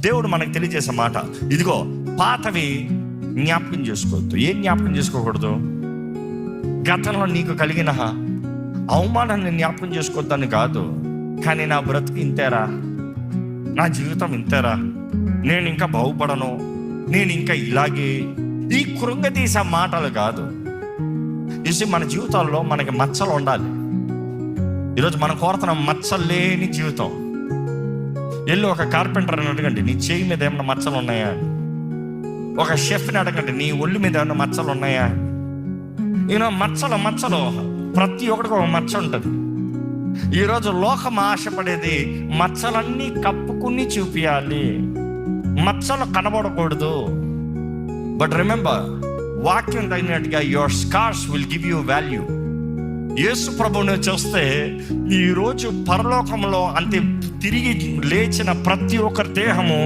దేవుడు మనకు తెలియజేసే మాట ఇదిగో, పాతవి జ్ఞాపకం చేసుకోవద్దు. ఏం జ్ఞాపకం చేసుకోకూడదు? గతంలో నీకు కలిగిన అవమానాన్ని జ్ఞాపకం చేసుకోవద్దని కాదు, కానీ నా బ్రతుకు ఇంతేరా, నా జీవితం ఇంతేరా, నేను ఇంకా బాగుపడను, నేను ఇంకా ఇలాగే, ఈ కృంగతీసే మాటలు కాదు. చూసి మన జీవితాల్లో మనకి మచ్చలు ఉండాలి. ఈరోజు మనం కోరుతున్న మచ్చలు లేని జీవితం. వెళ్ళి ఒక కార్పెంటర్ని అడగండి, నీ చేయి మీద ఏమైనా మచ్చలు ఉన్నాయా? ఒక షెఫ్ని అడగండి, నీ ఒళ్ళు మీద ఏమైనా మచ్చలు ఉన్నాయా? మచ్చలు ప్రతి ఒక్కడికి ఒక మచ్చ ఉంటుంది. ఈరోజు లోకం ఆశపడేది మచ్చలన్నీ కప్పుకుని చూపించాలి, మచ్చలు కనబడకూడదు. బట్ రిమెంబర్, వాక్యం తగినట్టుగా your scars will give you value. Yesu ప్రభువుని చూస్తే ఈరోజు పరలోకంలో అంతే తిరిగి లేచిన ప్రతి ఒక్కరి దేహము